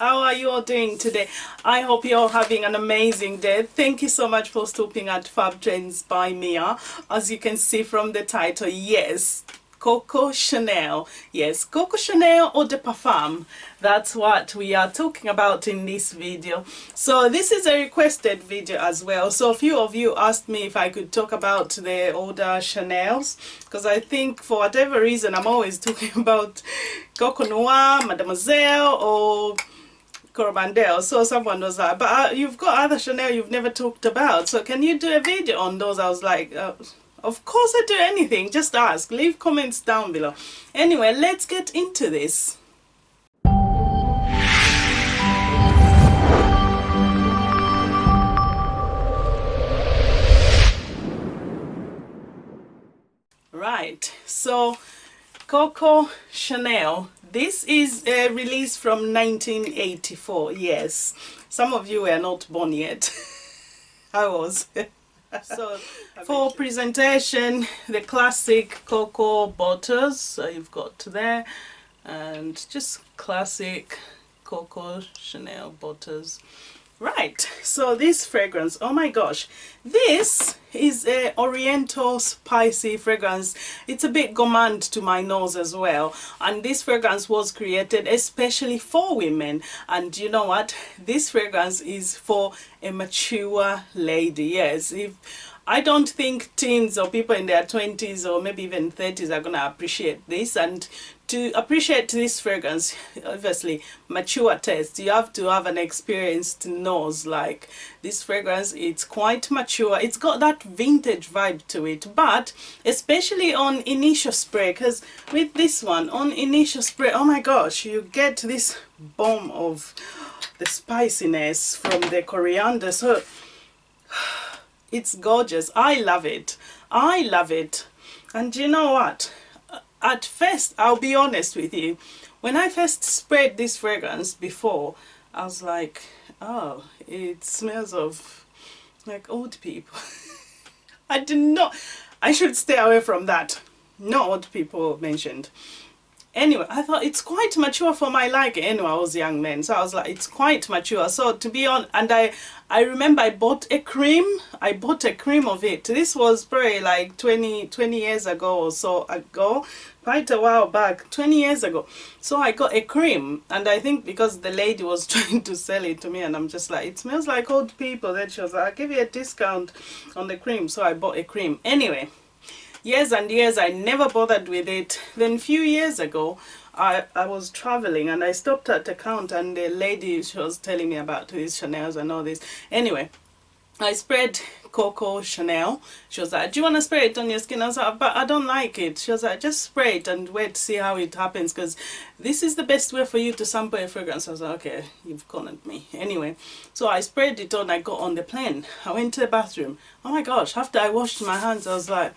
How are you all doing today? I hope you're all having an amazing day. Thank you so much for stopping at Fab Trends by Miya. As you can see from the title, yes, Coco Chanel. Yes, Coco Chanel or the Parfum. That's what we are talking about in this video. So this is a requested video as well. So a few of you asked me if I could talk about the older Chanels, because I think for whatever reason I'm always talking about Coco Noir, Mademoiselle or Coromandel. So someone was like, but you've got other Chanel you've never talked about, so can you do a video on those? I was like, of course I do anything, just ask, leave comments down below. Anyway, let's get into this. Right, so Coco Chanel. This is a release from 1984. Yes, some of you were not born yet. I was. So for presentation, the classic Coco bottles, so you've got there, and just classic Coco Chanel bottles. Right, so this fragrance, oh my gosh, this is a oriental spicy fragrance. It's a bit gourmand to my nose as well, and this fragrance was created especially for women. And you know what, this fragrance is for a mature lady. Yes, if I don't think teens or people in their 20s or maybe even 30s are gonna appreciate this. And to appreciate this fragrance, obviously mature taste, you have to have an experienced nose. Like this fragrance, it's quite mature, it's got that vintage vibe to it, but especially on initial spray, because with this one on initial spray, oh my gosh, you get this bomb of the spiciness from the coriander. So it's gorgeous. I love it. I love it. And you know what? At first, I'll be honest with you, when I first sprayed this fragrance before, I was like, oh, it smells of like old people. I did not, I should stay away from that. No old people mentioned. Anyway, I thought it's quite mature for my liking. Anyway, I was a young man, so I was like, it's quite mature. So to be on, and I remember I bought a cream. I bought a cream of it. This was probably like 20 years ago or so ago, quite a while back, 20 years ago. So I got a cream, and I think because the lady was trying to sell it to me, and I'm just like, it smells like old people. Then she was like, I'll give you a discount on the cream. So I bought a cream. Anyway, years and years I never bothered with it. Then a few years ago I was traveling and I stopped at a counter, and the lady, she was telling me about these Chanels and all this. Anyway, I sprayed Coco Chanel. She was like, do you want to spray it on your skin? I was like, but I don't like it. She was like, just spray it and wait to see how it happens, because this is the best way for you to sample a fragrance. I was like, okay, you've cornered me. Anyway, so I sprayed it on. I got on the plane. I went to the bathroom. Oh my gosh, after I washed my hands, I was like,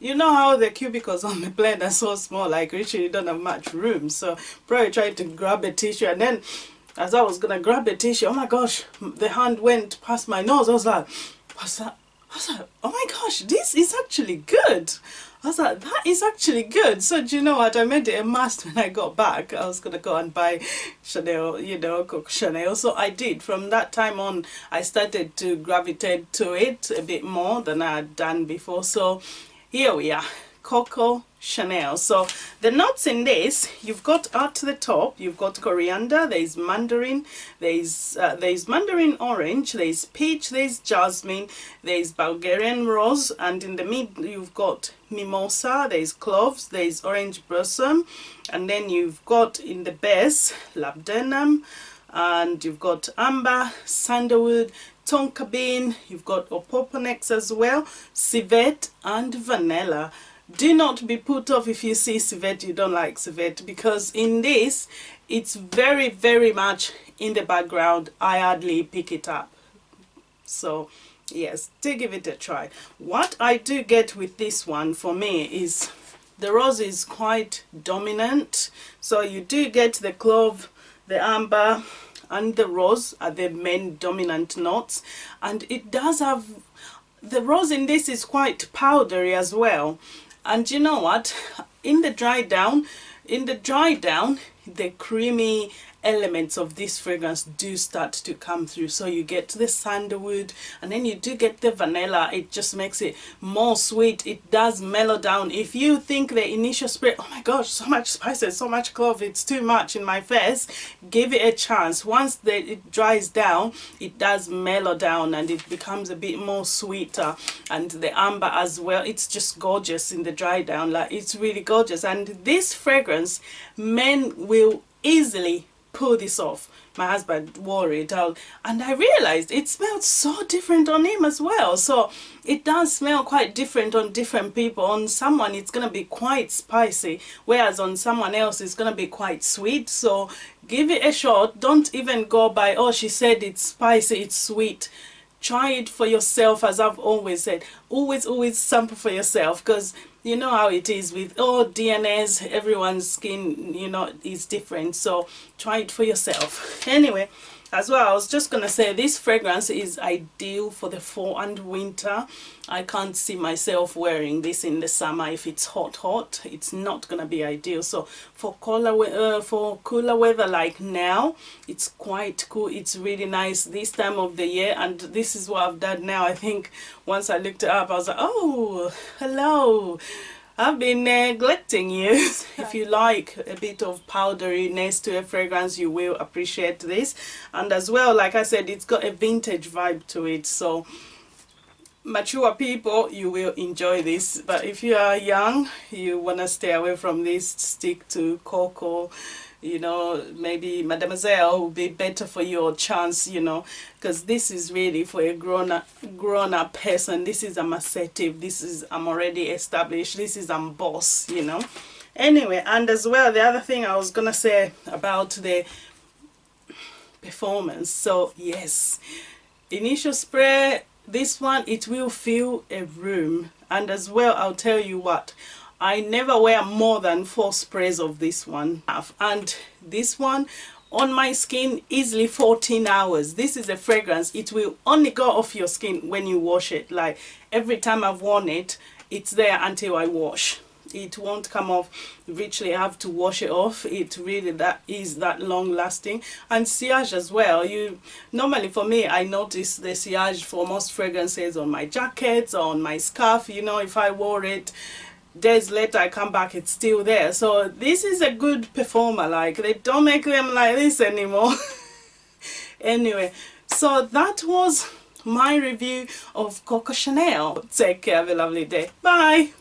you know how the cubicles on the plane are so small, like literally you don't have much room. So probably tried to grab a tissue, and then as I was gonna grab the tissue, oh my gosh, the hand went past my nose. I was like, what's that? I was like, oh my gosh, this is actually good. I was like, that is actually good. So do you know what, I made it a must when I got back. I was gonna go and buy Chanel, you know, Coco Chanel. So I did. From that time on, I started to gravitate to it a bit more than I had done before. So here we are, Coco Chanel. So the notes in this, you've got at the top, you've got coriander, there's mandarin, there's mandarin orange, there's peach, there's jasmine, there's Bulgarian rose, and in the middle you've got mimosa, there's cloves, there's orange blossom, and then you've got in the base labdanum, and you've got amber, sandalwood, tonka bean, you've got opoponax as well, civet, and vanilla. Do not be put off if you see civet, you don't like civet, because in this it's very, very much in the background. I hardly pick it up. So yes, do give it a try. What I do get with this one for me is the rose is quite dominant. So you do get the clove, the amber, and the rose are the main dominant notes, and it does have, the rose in this is quite powdery as well. And you know what, in the dry down the creamy elements of this fragrance do start to come through. So you get the sandalwood, and then you do get the vanilla. It just makes it more sweet. It does mellow down. If you think the initial spray, oh my gosh, so much spices, so much clove, it's too much in my face, give it a chance. Once it dries down, it does mellow down and it becomes a bit more sweeter, and the amber as well. It's just gorgeous in the dry down. Like, it's really gorgeous. And this fragrance, men will easily pull this off. My husband wore it out and I realized it smelled so different on him as well. So it does smell quite different on different people. On someone it's gonna be quite spicy, whereas on someone else it's gonna be quite sweet. So give it a shot. Don't even go by, oh, she said it's spicy, it's sweet. Try it for yourself. As I've always said, always sample for yourself, because you know how it is with all DNAs, everyone's skin, you know, is different. So try it for yourself. Anyway, as well, I was just gonna say this fragrance is ideal for the fall and winter. I can't see myself wearing this in the summer. If it's hot, it's not gonna be ideal. So for cooler weather like now, it's quite cool. It's really nice this time of the year. And this is what I've done now. I think once I looked it up, I was like, oh, hello, I've been neglecting you. If you like a bit of powderiness to a fragrance, you will appreciate this. And as well, like I said, it's got a vintage vibe to it. So mature people, you will enjoy this. But if you are young, you want to stay away from this, stick to Coco. You know, maybe Mademoiselle will be better for your chance, you know, because this is really for a grown-up person. This is I'm assertive, this is I'm already established, this is I'm boss, you know. Anyway, and as well, the other thing I was gonna say about the performance. So yes, initial spray, this one, it will fill a room. And as well, I'll tell you what, I never wear more than 4 sprays of this one. And this one on my skin, easily 14 hours. This is a fragrance, it will only go off your skin when you wash it. Like every time I've worn it, it's there until I wash. It won't come off. Literally, I have to wash it off. It really that long lasting. And sillage as well. You normally, for me, I notice the sillage for most fragrances on my jackets or on my scarf. You know, if I wore it, days later I come back, it's still there. So this is a good performer. Like, they don't make them like this anymore. Anyway, so that was my review of Coco Chanel. Take care, have a lovely day. Bye.